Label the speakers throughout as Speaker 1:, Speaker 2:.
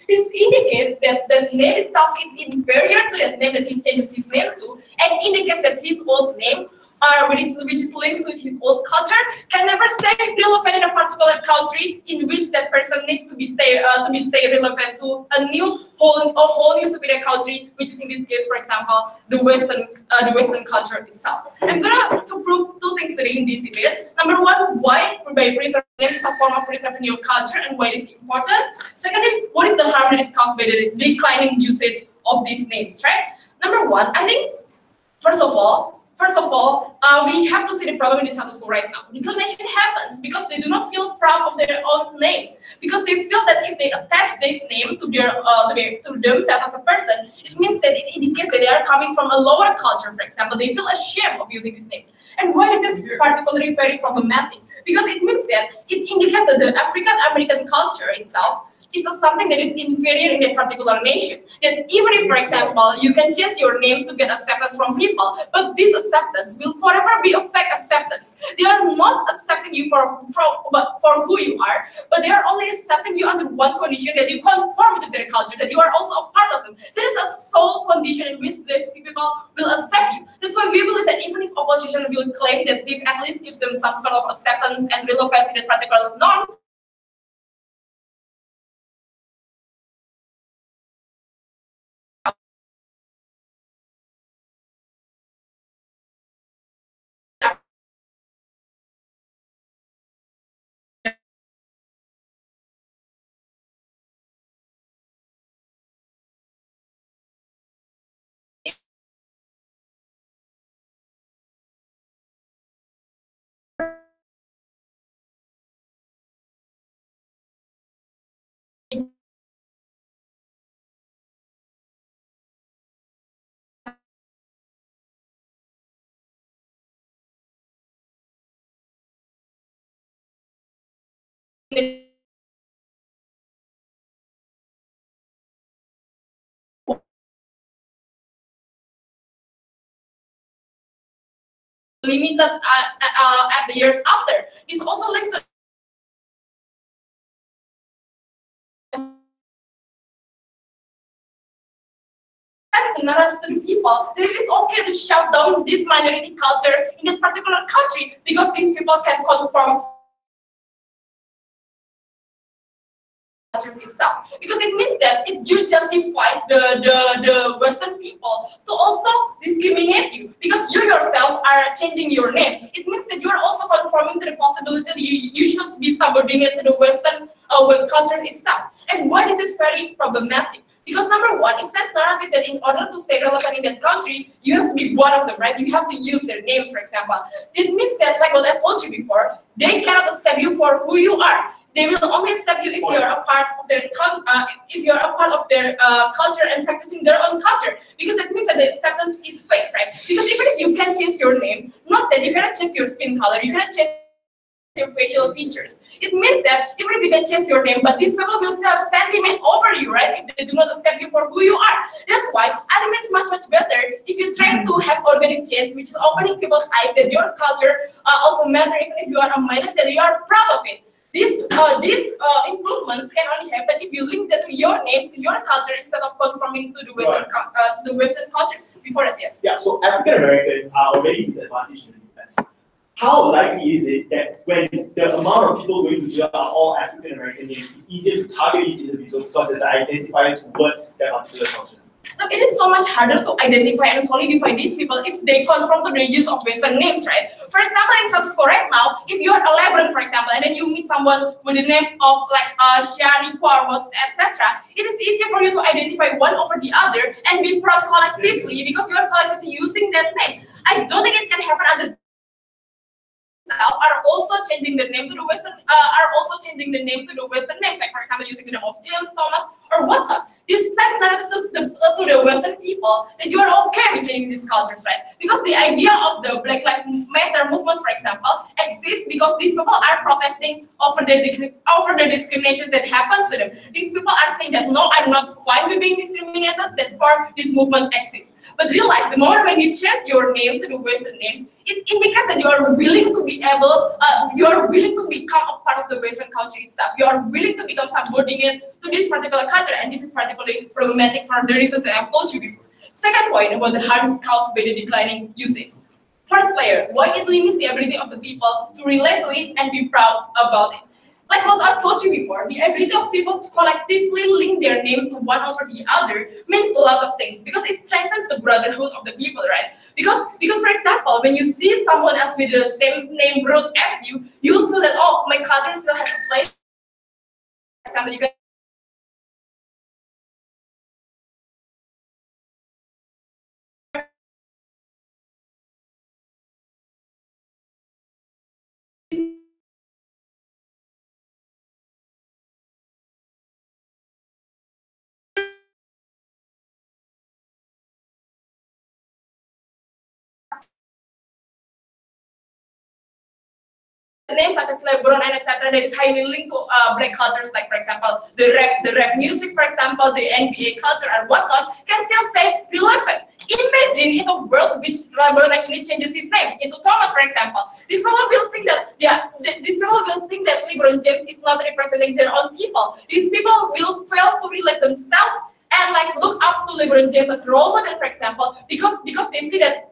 Speaker 1: This indicates that the name itself is inferior to that name that he changes his name to, and indicates that his old name, which is linked to his old culture, can never stay relevant in a particular country in which that person needs to be stay relevant to a whole new superior country, which is in this case, for example, the Western culture itself. I'm gonna to prove two things today in this debate. Number one, why by preserving is a form of preserving your culture and why it is important. Secondly, what is the harm that is caused by the declining usage of these names, right? Number one, I think first of all, we have to see the problem in the status quo right now. Declination happens because they do not feel proud of their own names, because they feel that if they attach this name to their to themselves as a person, it means that it indicates that they are coming from a lower culture. For example, they feel ashamed of using these names. And why this is particularly very problematic? Because it means that it indicates that the African American culture itself is something that is inferior in a particular nation. That even if, for example, you can change your name to get acceptance from people, but this acceptance will forever be a fake acceptance. They are not accepting you for who you are, but they are only accepting you under one condition, that you conform to their culture, that you are also a part of them. There is a sole condition in which these people will accept you. That's why we believe that even if opposition will claim that this at least gives them some sort of acceptance and relevance in a particular norm, limited at the years after. This also leads to the narrative to the people that it is okay to shut down this minority culture in a particular country because these people can conform itself, because it means that you justify the Western people to also discriminate you because you yourself are changing your name. It means that you are also conforming to the possibility that you should be subordinate to the Western culture itself. And why this is very problematic? Because number one, it says narrative that in order to stay relevant in that country, you have to be one of them, right? You have to use their names, for example. It means that, like what I told you before, they cannot accept you for who you are. They will only accept you if you're a part of their culture and practicing their own culture. Because that means that the acceptance is fake, right? Because even if you can change your name, not that you cannot change your skin color, you cannot change your facial features. It means that even if you can change your name, but these people will still have sentiment over you, right? If they do not accept you for who you are. That's why I think it's much better if you try to have organic change, which is opening people's eyes that your culture also matters, even if you are a minority, that you are proud of it. These improvements can only happen if you link that to your names, to your culture, instead of conforming to the Western cultures. Before that, yes.
Speaker 2: Yeah. So African Americans are already disadvantaged in the defense. How likely is it that when the amount of people going to jail are all African American names, it's easier to target these individuals because there's an identifier towards their particular culture?
Speaker 1: Look, it is so much harder to identify and solidify these people if they conform to the use of Western names, right? For example, in status quo right now, if you are a Lebanon, for example, and then you meet someone with the name of like Shani, Quaros, etc., it is easier for you to identify one over the other and be proud collectively because you are collectively using that name. I don't think it can happen under are also changing the name to the Western name, like for example using the name of James, Thomas, or whatnot. This sends narratives to the Western people that you are okay with changing these cultures, right? Because the idea of the Black Lives Matter movements, for example, exists because these people are protesting over the discrimination that happens to them. These people are saying that no, I'm not fine with being discriminated, therefore this movement exists. But realize the moment when you change your name to the Western names, it indicates that you are willing to be able, you are willing to become a part of the Western culture itself. You are willing to become subordinate to this particular culture, and this is particularly problematic for the reasons that I've told you before. Second point about the harms caused by the declining usage. First layer, why it limits the ability of the people to relate to it and be proud about it. Like what I told you before, the ability of people to collectively link their names to one over the other means a lot of things, because it strengthens the brotherhood of the people, right? Because for example, when you see someone else with the same name root as you, you will feel that, oh, my culture still has a place. For example, you can names such as LeBron and etc. that is highly linked to black cultures, like for example the rap music, for example the NBA culture and whatnot, can still stay relevant. Imagine in a world which LeBron actually changes his name into Thomas, for example. These people will think that these people will think that LeBron James is not representing their own people. These people will fail to relate themselves and like look up to LeBron James as role model, for example, because they see that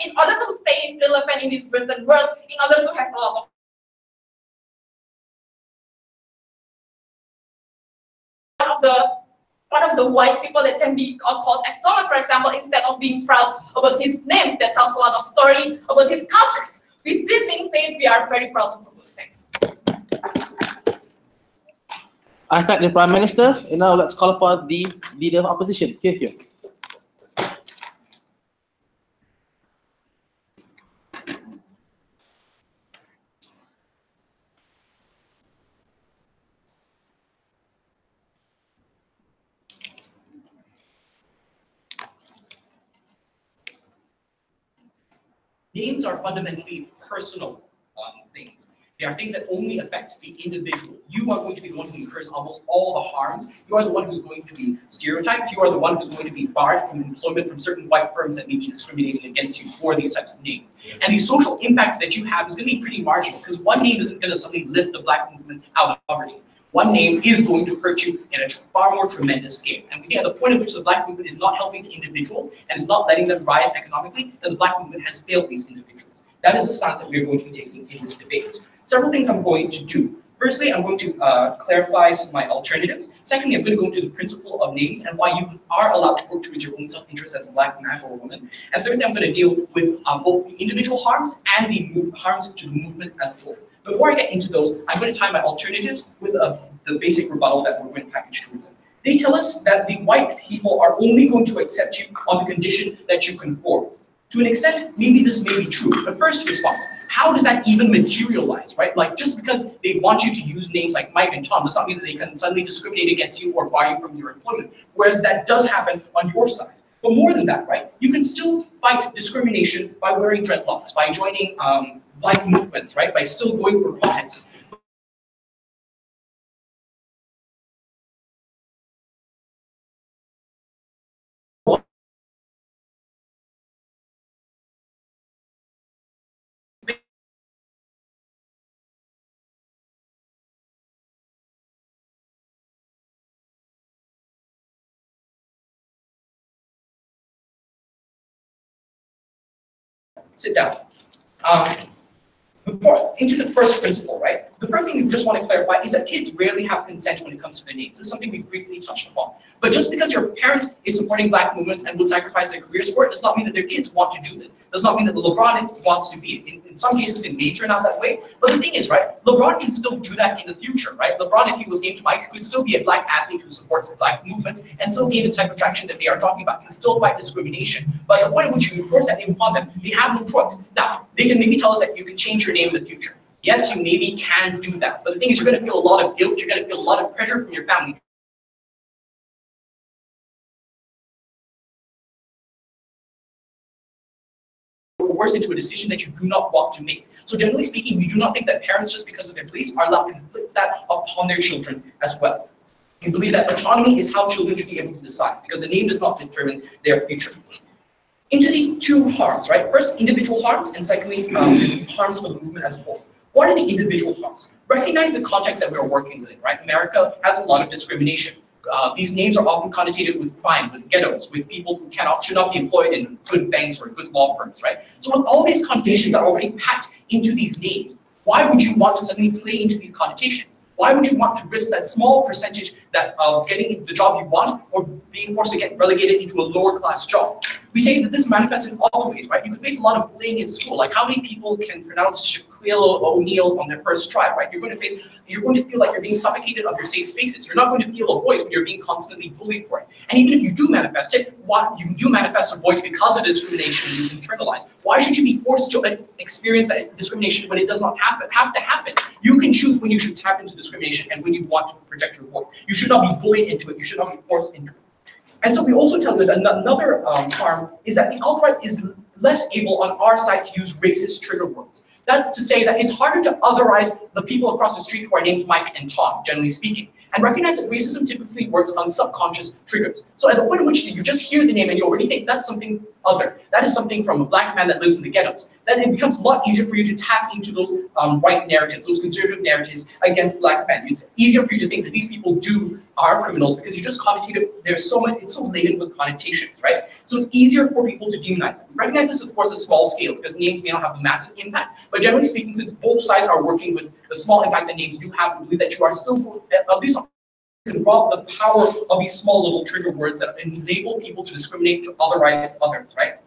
Speaker 1: in order to stay relevant in this Western world, in order to have a lot of one of the white people that can be called as Thomas, for example, instead of being proud about his names that tells a lot of story about his cultures. With this being said, we are very proud to do those things.
Speaker 3: I thank the Prime Minister, and now let's call upon the Leader of Opposition. Here.
Speaker 4: Names are fundamentally personal things. They are things that only affect the individual. You are going to be the one who incurs almost all the harms. You are the one who's going to be stereotyped. You are the one who's going to be barred from employment from certain white firms that may be discriminating against you for these types of names. And the social impact that you have is going to be pretty marginal, because one name isn't going to suddenly lift the black movement out of poverty. One name is going to hurt you in a far more tremendous scale. And we think at the point at which the black movement is not helping the individuals and is not letting them rise economically, then the black movement has failed these individuals. That is the stance that we're going to be taking in this debate. Several things I'm going to do. Firstly, I'm going to clarify some of my alternatives. Secondly, I'm going to go into the principle of names and why you are allowed to work towards your own self-interest as a black man or a woman. And thirdly, I'm going to deal with both the individual harms and the harms to the movement as a whole. Before I get into those, I'm going to tie my alternatives with the basic rebuttal that we're going to package towards them. They tell us that the white people are only going to accept you on the condition that you conform. To an extent, maybe this may be true, but first response, how does that even materialize, right? Like, just because they want you to use names like Mike and Tom does not mean that they can suddenly discriminate against you or bar you from your employment, whereas that does happen on your side. But more than that, right? You can still fight discrimination by wearing dreadlocks, by joining black movements, right? By still going for protests. Sit down. Before, into the first principle, right? The first thing you just want to clarify is that kids rarely have consent when it comes to their names. This is something we briefly touched upon. But just because your parent is supporting black movements and would sacrifice their careers for it does not mean that their kids want to do it. Does not mean that LeBron wants to be it. In some cases, it may turn out that way. But the thing is, right? LeBron can still do that in the future, right? LeBron, if he was named Mike, could still be a black athlete who supports black movements and still gain the type of traction that they are talking about, can still fight discrimination. But the point at which you enforce that name upon them, they have no choice. Now, they can maybe tell us that you can change your name in the future. Yes, you maybe can do that. But the thing is, you're going to feel a lot of guilt. You're going to feel a lot of pressure from your family. Coerced into a decision that you do not want to make. So generally speaking, we do not think that parents, just because of their beliefs, are allowed to inflict that upon their children as well. We believe that autonomy is how children should be able to decide, because the name does not determine their future. into the two harms, right? First, individual harms, and secondly, harms for the movement as a whole. What are the individual harms? Recognize the context that we're working within, right? America has a lot of discrimination. These names are often connotated with crime, with ghettos, with people who should not be employed in good banks or good law firms, right? So with all these connotations are already packed into these names, why would you want to suddenly play into these connotations? Why would you want to risk that small percentage that of getting the job you want or being forced to get relegated into a lower class job? We say that this manifests in all ways, right? You could face a lot of bullying in school. Like how many people can pronounce Shaquille O'Neal on their first try, right? You're going to feel like you're being suffocated of your safe spaces. You're not going to feel a voice when you're being constantly bullied for it. And even if you do manifest it, you do manifest a voice because of discrimination you internalize. Why should you be forced to experience that discrimination when it does not have to happen? You can choose when you should tap into discrimination and when you want to project your voice. You should not be bullied into it. You should not be forced into it. And so we also tell you that another harm is that the alt-right is less able on our side to use racist trigger words. That's to say that it's harder to otherize the people across the street who are named Mike and Tom, generally speaking, and recognize that racism typically works on subconscious triggers. So at the point in which you just hear the name and you already think that's something other, that is something from a black man that lives in the ghettos, then it becomes a lot easier for you to tap into those right narratives, those conservative narratives against black men. It's easier for you to think that these people are criminals because you just connotate it, it's so laden with connotations, right? So it's easier for people to demonize them. We recognize this, of course, a small scale because names may not have a massive impact, but generally speaking, since both sides are working with the small impact that names do have, we believe that you are still, at least can rob the power of these small little trigger words that enable people to discriminate, to otherize others, right?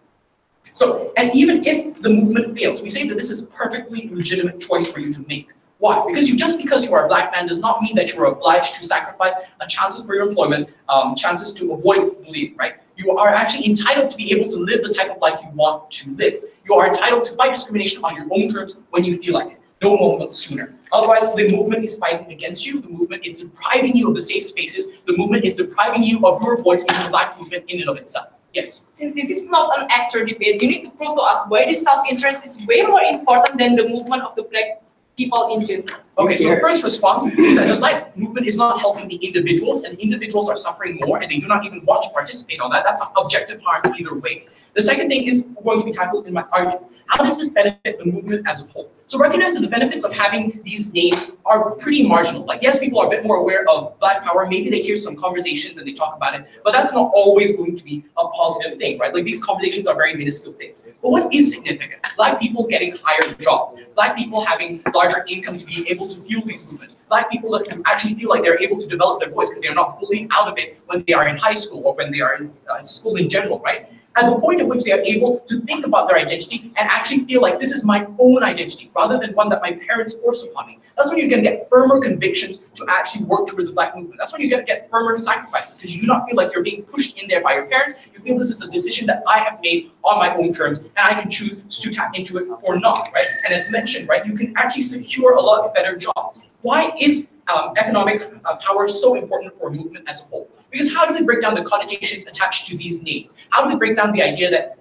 Speaker 4: So, and even if the movement fails, we say that this is a perfectly legitimate choice for you to make. Why? Because just because you are a black man does not mean that you are obliged to sacrifice chances for your employment, chances to avoid bullying, right? You are actually entitled to be able to live the type of life you want to live. You are entitled to fight discrimination on your own terms when you feel like it. No moment sooner. Otherwise, the movement is fighting against you. The movement is depriving you of the safe spaces. The movement is depriving you of your voice in the black movement in and of itself. Yes?
Speaker 1: Since this is not an actor debate, you need to prove to us why this self-interest is way more important than the movement of the black people in general.
Speaker 4: Okay, so the first response is that the black movement is not helping the individuals, and individuals are suffering more, and they do not even want to participate on that. That's an objective harm either way. The second thing is going to be tackled in my argument. How does this benefit the movement as a whole? So recognize that the benefits of having these names are pretty marginal. Like, yes, people are a bit more aware of black power. Maybe they hear some conversations and they talk about it, but that's not always going to be a positive thing, right? Like, these conversations are very minuscule things. But what is significant? Black people getting higher jobs. Black people having larger income to be able to fuel these movements. Black people that actually feel like they're able to develop their voice because they're not bullied out of it when they are in high school or when they are in school in general, right? At the point at which they are able to think about their identity and actually feel like this is my own identity rather than one that my parents forced upon me. That's when you're going to get firmer convictions to actually work towards the black movement. That's when you're going to get firmer sacrifices because you do not feel like you're being pushed in there by your parents. You feel this is a decision that I have made on my own terms and I can choose to tap into it or not, right? And as mentioned, right, you can actually secure a lot better jobs. Why is economic power so important for a movement as a whole? Because how do we break down the connotations attached to these names? How do we break down the idea that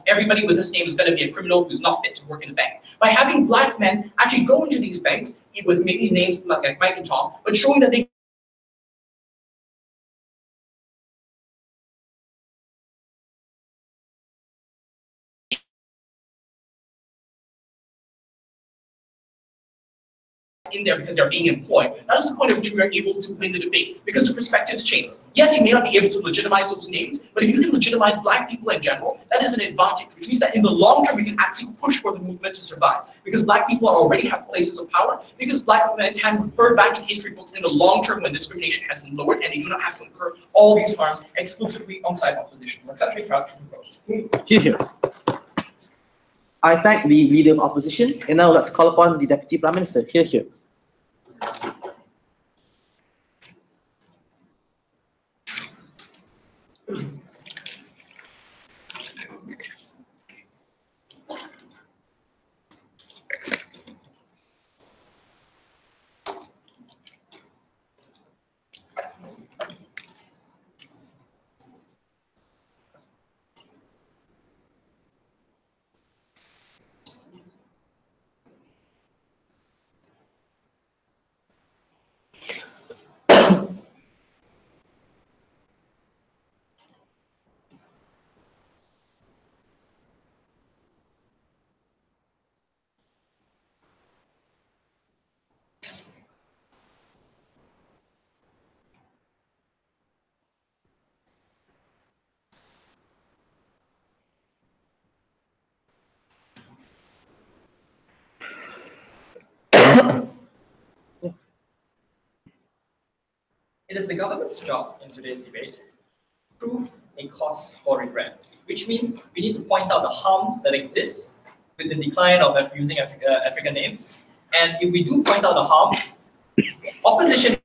Speaker 4: everybody with this name is going to be a criminal who's not fit to work in a bank? By having black men actually go into these banks with maybe names like Mike and Tom, but showing that they in there because they're being employed. That is the point at which we are able to win the debate because the perspectives change. Yes, you may not be able to legitimize those names, but if you can legitimize black people in general, that is an advantage, which means that in the long term, we can actually push for the movement to survive because black people already have places of power, because black men can refer back to history books in the long term when discrimination has been lowered and they do not have to incur all these harms exclusively on side opposition.
Speaker 3: Here. I thank the Leader of Opposition, and now let's call upon the Deputy Prime Minister. Here.
Speaker 4: It is the government's job in today's debate to prove a cause for regret, which means we need to point out the harms that exist with the decline of using African names. And if we do point out the harms, opposition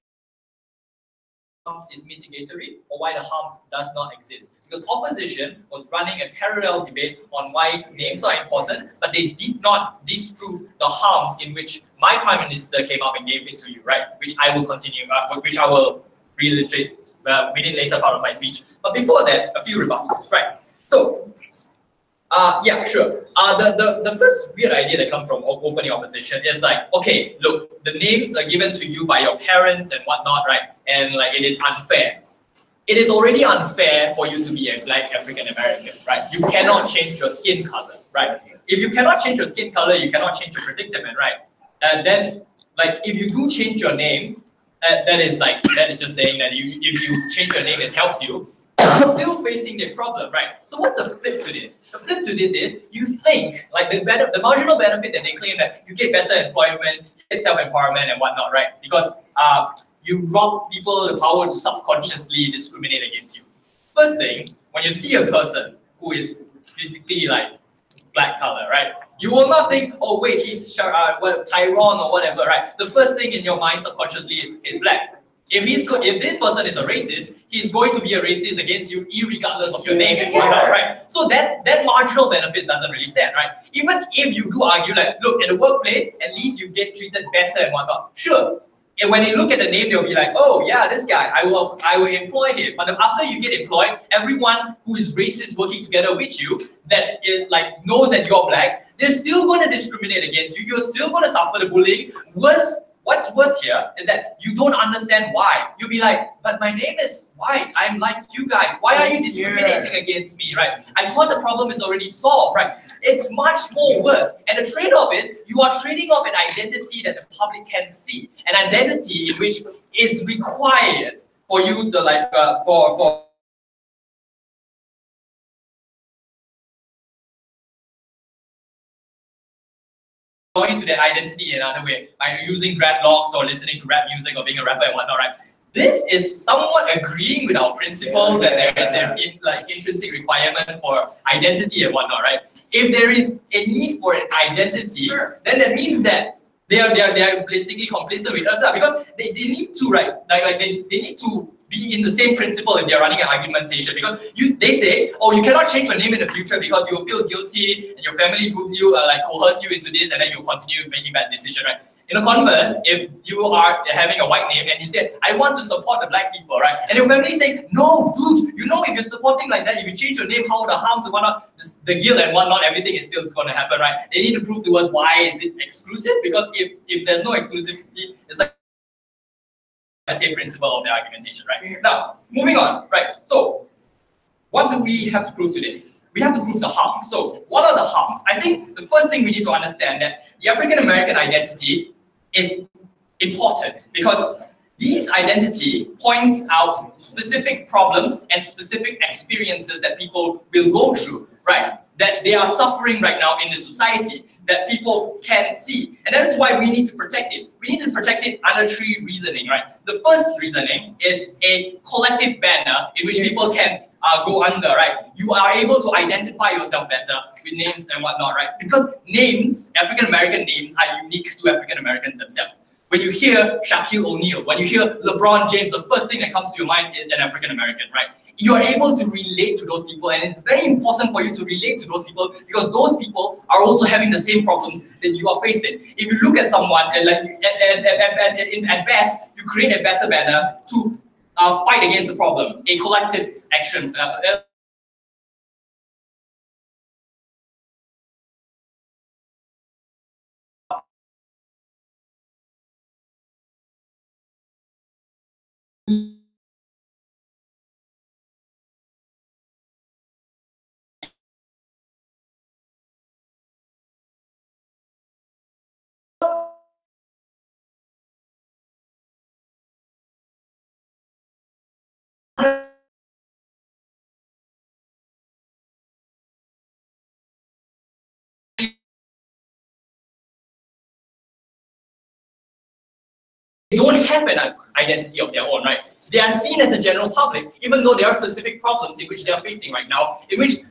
Speaker 4: is mitigatory or why the harm does not exist. Because opposition was running a parallel debate on why names are important, but they did not disprove the harms in which my Prime Minister came up and gave it to you, right? Which I will continue, which I will reiterate within later part of my speech. But before that, a few rebuttals, right? So, yeah, sure. The first weird idea that comes from opening opposition is like, okay, look, the names are given to you by your parents and whatnot, right? And like it is unfair. It is already unfair for you to be a black African American, right? You cannot change your skin color, right? If you cannot change your skin color, you cannot change your predicament, right? And then, like, if you do change your name, that is just saying that if you change your name, it helps you. You're still facing the problem, right? So what's the flip to this? The flip to this is you think like the marginal benefit that they claim that you get better employment, you get self-empowerment and whatnot, right? Because you rob people the power to subconsciously discriminate against you. First thing, when you see a person who is physically like black color, right? You will not think, oh wait, he's Tyrone or whatever, right? The first thing in your mind subconsciously is black. If this person is a racist, he's going to be a racist against you, irregardless of your name and whatnot, right? So that marginal benefit doesn't really stand, right? Even if you do argue like, look, in the workplace, at least you get treated better and whatnot. Sure. And when they look at the name, they'll be like, oh yeah, this guy, I will employ him. But after you get employed, everyone who is racist working together with you that is like knows that you're black, they're still going to discriminate against you. You're still going to suffer the bullying. What's worse here is that you don't understand why. You'll be like, but my name is white. I'm like you guys. Why are you discriminating against me, right? I thought the problem is already solved, right? It's much more worse. And the trade-off is you are trading off an identity that the public can see, an identity in which is required for you to like for going to their identity in another way by using dreadlocks or listening to rap music or being a rapper and whatnot, right? This is somewhat agreeing with our principle that there is an intrinsic requirement for identity and whatnot, right? If there is a need for an identity, then that means that they are basically complicit with us, because they need to, right? They need to be in the same principle if they are running an argumentation, because they say, oh, you cannot change your name in the future because you will feel guilty and your family proves you coerce you into this, and then you'll continue making bad decisions, right? In the converse, if you are having a white name and you say, I want to support the black people, right? And your family say, no, dude, you know if you're supporting like that, if you change your name, how the harms and whatnot, the guilt and whatnot, everything is still going to happen, right? They need to prove to us why is it exclusive, because if there's no exclusivity, it's like the same principle of the argumentation, right? Now, moving on, right? So, what do we have to prove today? We have to prove the harm. So, what are the harms? I think the first thing we need to understand that the African American identity is important because this identity points out specific problems and specific experiences that people will go through, right? That they are suffering right now in the society that people can see. And that is why we need to protect it. We need to protect it under three reasoning, right? The first reasoning is a collective banner in which people can go under, right? You are able to identify yourself better with names and whatnot, right? Because names, African American names, are unique to African Americans themselves. When you hear Shaquille O'Neal, when you hear LeBron James, the first thing that comes to your mind is an African American, right? You are able to relate to those people, and it's very important for you to relate to those people because those people are also having the same problems that you are facing. If you look at someone and at best, you create a better banner to fight against the problem, a collective action. They don't have an identity of their own, right? They are seen as the general public, even though there are specific problems in which they are facing right now, in which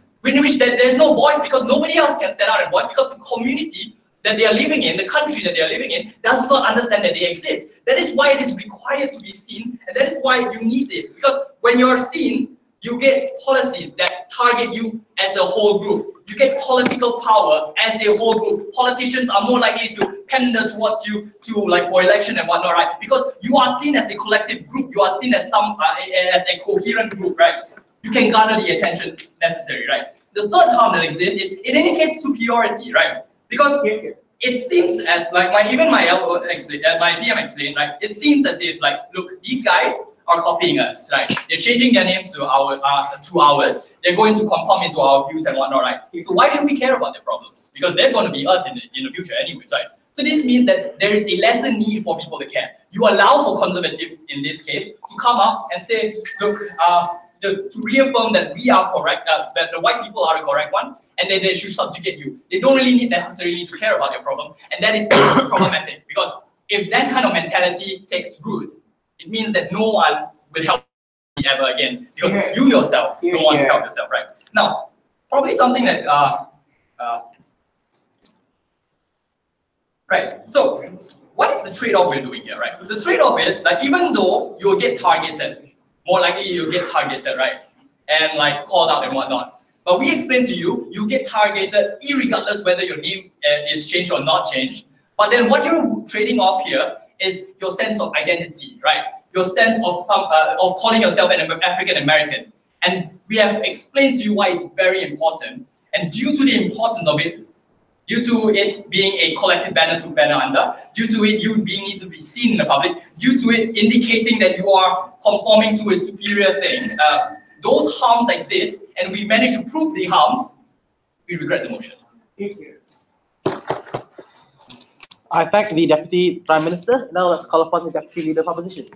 Speaker 4: there's no voice because nobody else can stand out and voice because the community that they are living in, the country that they are living in, does not understand that they exist. That is why it is required to be seen, and that is why you need it. Because when you're seen, you get policies that target you as a whole group. You get political power as a whole group. Politicians are more likely to pander towards you for election and whatnot, right? Because you are seen as a collective group. You are seen as as a coherent group, right? You can garner the attention necessary, right? The third harm that exists is it indicates superiority, right? Because it seems as like my PM explained, right? It seems as if look, these guys are copying us, right? They're changing their names to ours. They're going to conform into our views and whatnot, right? So why should we care about their problems? Because they're going to be us in the future anyways, right? So this means that there is a lesser need for people to care. You allow for conservatives in this case to come up and say, look, to reaffirm that we are correct, that the white people are the correct one, and then they should subjugate you. They don't really need necessarily to care about your problem, and that is problematic because if that kind of mentality takes root, it means that no one will help you ever again because you yourself don't want to help yourself, right? Now, probably something that right. So, what is the trade-off we're doing here, right? The trade-off is that even though you'll get targeted, more likely you'll get targeted, right? And called out and whatnot. But we explain to you, you get targeted irregardless whether your name is changed or not changed. But then what you're trading off here is your sense of identity, right? Your sense of of calling yourself an African American. And we have explained to you why it's very important. And due to the importance of it, due to it being a collective banner to banner under, due to it you need to be seen in the public, due to it indicating that you are conforming to a superior thing, those harms exist, and we managed to prove the harms, we regret the motion.
Speaker 2: Thank you.
Speaker 3: I thank the Deputy Prime Minister. Now let's call upon the Deputy Leader of Opposition.